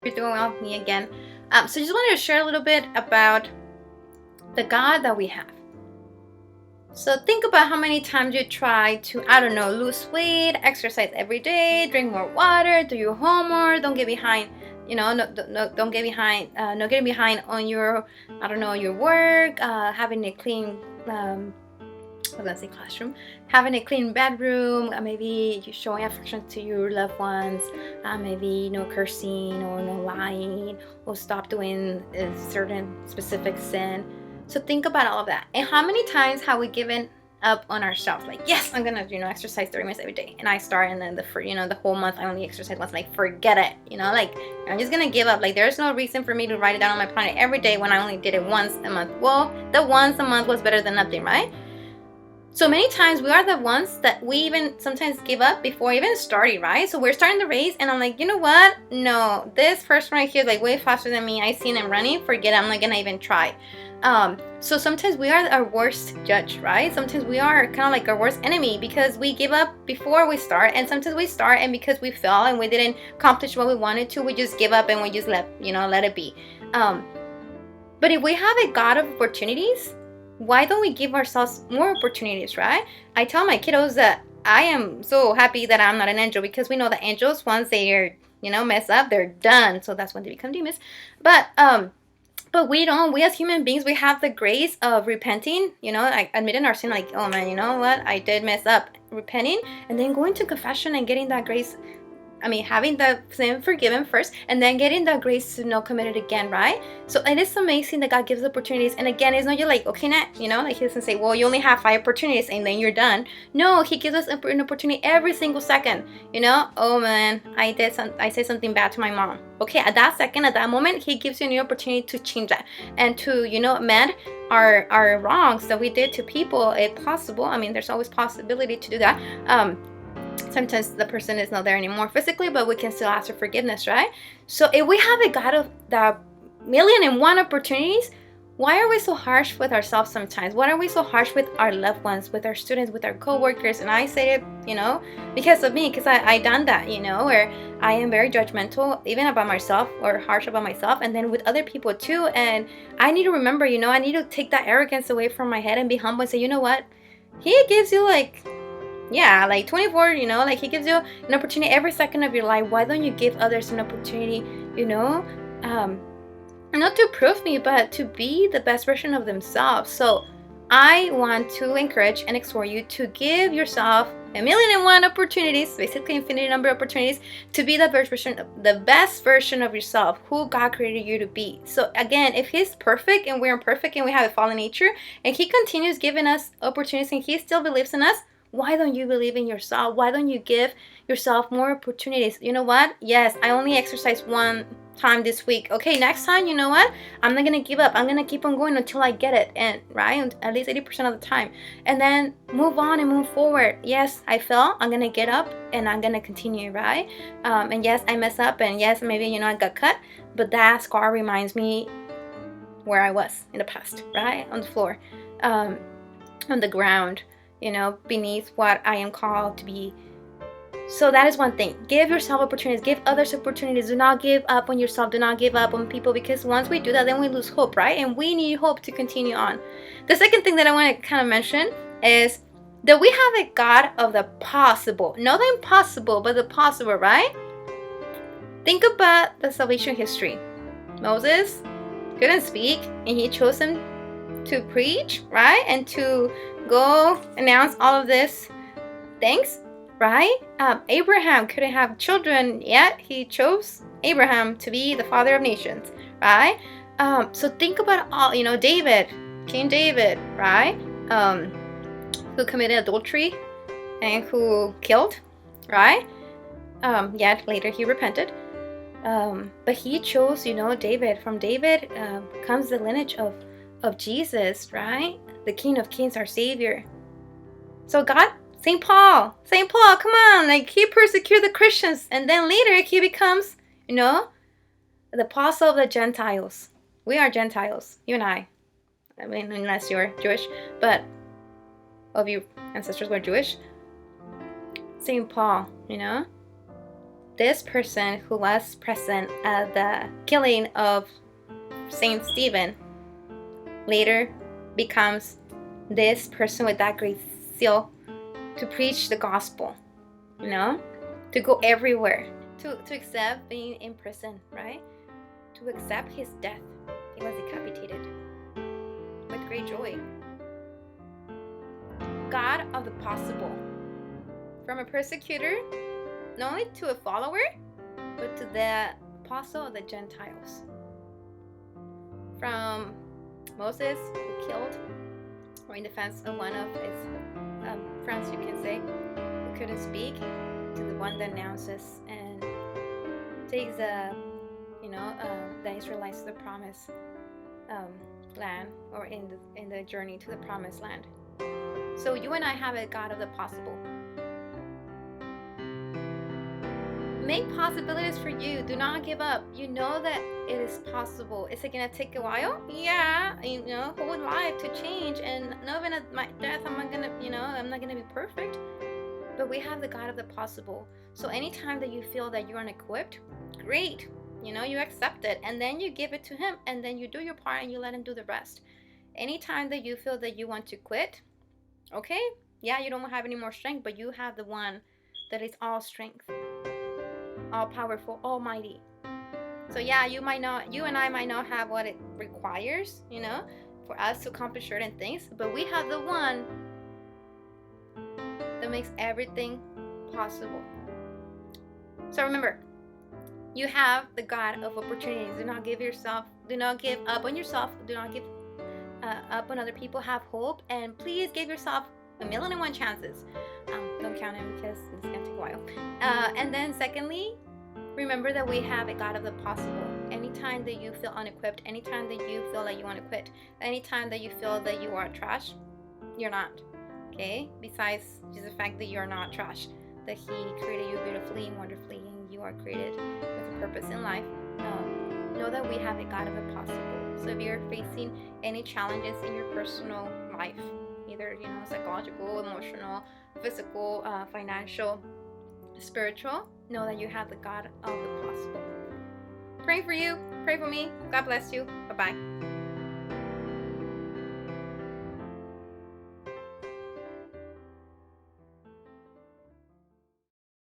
You're doing well with me again. So just wanted to share a little bit about the God that we have. So think about how many times you try to, I don't know, lose weight, exercise every day, drink more water, do your homework, don't get behind, don't get behind, not getting behind on your, I don't know, your work, having a clean, let's say classroom, having a clean bedroom, maybe you showing affection to your loved ones, maybe no cursing or no lying, or stop doing a certain specific sin. So think about all of that. And how many times have we given up on ourselves? Like, yes, I'm gonna, exercise 30 minutes every day. And I start, and then the whole month I only exercise once. Like, forget it. Like I'm just gonna give up. Like, there's no reason for me to write it down on my planet every day when I only did it once a month. Well, the once a month was better than nothing, right? So many times we are the ones that we even sometimes give up before even starting, right? So we're starting the race, and I'm like, you know what? No, this person right here is like way faster than me. I seen him running. Forget it. I'm not gonna even try. So sometimes we are our worst judge, right? Sometimes we are kind of like our worst enemy because we give up before we start, and sometimes we start and because we fell and we didn't accomplish what we wanted to, we just give up and we just let it be. But if we have a God of opportunities, why don't we give ourselves more opportunities, right? I tell my kiddos that I am so happy that I'm not an angel, because we know that angels, once they are, mess up, they're done. So that's when they become demons. But we don't. We as human beings, we have the grace of repenting, like admitting our sin, like, oh man, you know what? I did mess up. Repenting and then going to confession and getting that grace. Having the sin forgiven first, and then getting the grace to not commit it again, right? So it is amazing that God gives opportunities. And again, it's not just like, okay, Nat, like He doesn't say, well, you only have 5 opportunities and then you're done. No, He gives us an opportunity every single second. Oh man, I said something bad to my mom. Okay, at that second, at that moment, He gives you a new opportunity to change that and to, mend our wrongs that we did to people, if possible. There's always possibility to do that. Sometimes the person is not there anymore physically, but we can still ask for forgiveness, right? So if we have a God of the 1,000,001 opportunities, why are we so harsh with ourselves sometimes? Why are we so harsh with our loved ones, with our students, with our co-workers? And I say it, because of me, because I done that, where I am very judgmental, even about myself, or harsh about myself, and then with other people too. And I need to remember, I need to take that arrogance away from my head and be humble and say, you know what? He gives you like 24, like He gives you an opportunity every second of your life. Why don't you give others an opportunity, not to prove me, but to be the best version of themselves? So I want to encourage and exhort you to give yourself 1,000,001 opportunities, basically infinite number of opportunities, to be the best version of yourself, who God created you to be. So again, if He's perfect and we're imperfect and we have a fallen nature, and He continues giving us opportunities and He still believes in us, why don't you believe in yourself? Why don't you give yourself more opportunities? You know what? Yes, I only exercised 1 time this week. Okay, next time, you know what? I'm not gonna give up. I'm gonna keep on going until I get it, and right, at least 80% of the time, and then move on and move forward. Yes, I fell. I'm gonna get up and I'm gonna continue, right? And yes, I mess up, and yes, maybe I got cut, but that scar reminds me where I was in the past, right? On the floor, on the ground, beneath what I am called to be. So that is one thing. Give yourself opportunities. Give others opportunities. Do not give up on yourself. Do not give up on people, because once we do that, then we lose hope, right? And we need hope to continue on. The second thing that I want to kind of mention is that we have a God of the possible. Not the impossible, but the possible, right? Think about the salvation history. Moses couldn't speak, and He chose him to preach, right? And to go announce all of this things, right? Abraham couldn't have children, yet He chose Abraham to be the father of nations, right? So think about all, David, King David, right? Who committed adultery and who killed, right? Yet later he repented. But He chose, David. From David comes the lineage of Jesus, right? The King of Kings, our Savior. So God, St. Paul, come on, like He persecuted the Christians, and then later He becomes, the apostle of the Gentiles. We are Gentiles, you and I. Unless you're Jewish, but all of your ancestors were Jewish. St. Paul, this person who was present at the killing of Saint Stephen later becomes this person with that great zeal to preach the gospel, to go everywhere, to accept being in prison, right? To accept his death. He was decapitated with great joy. God of the possible. From a persecutor, not only to a follower, but to the apostle of the Gentiles. From Moses, who killed, or in defense of one of his friends, you can say, who couldn't speak, to the one that announces and takes the Israelites to the promised land, or in the journey to the promised land. So you and I have a God of the possible. Make possibilities for you. Do not give up. You know that it is possible. Is it gonna take a while? Yeah, whole life to change, and not even at my death, I'm not gonna be perfect. But we have the God of the possible. So anytime that you feel that you're unequipped, great. You accept it, and then you give it to him, and then you do your part and you let him do the rest. Anytime that you feel that you want to quit, okay, yeah, you don't have any more strength, but you have the one that is all strength, all powerful, almighty. So yeah, you and I might not have what it requires, for us to accomplish certain things, but we have the one that makes everything possible. So remember, you have the God of opportunities. Do not give up on yourself. Do not give up on other people. Have hope, and please give yourself 1,000,001 chances. Don't count them because it's gonna take a while. And then secondly, remember that we have a God of the possible. Anytime that you feel unequipped, anytime that you feel like you want to quit, anytime that you feel that you are trash, you're not. Okay? Besides just the fact that you're not trash, that he created you beautifully and wonderfully, and you are created with a purpose in life. Know that we have a God of the possible. So if you're facing any challenges in your personal life, either psychological, emotional, physical, financial, spiritual, know that you have the God of the possible. Pray for you. Pray for me. God bless you. Bye-bye.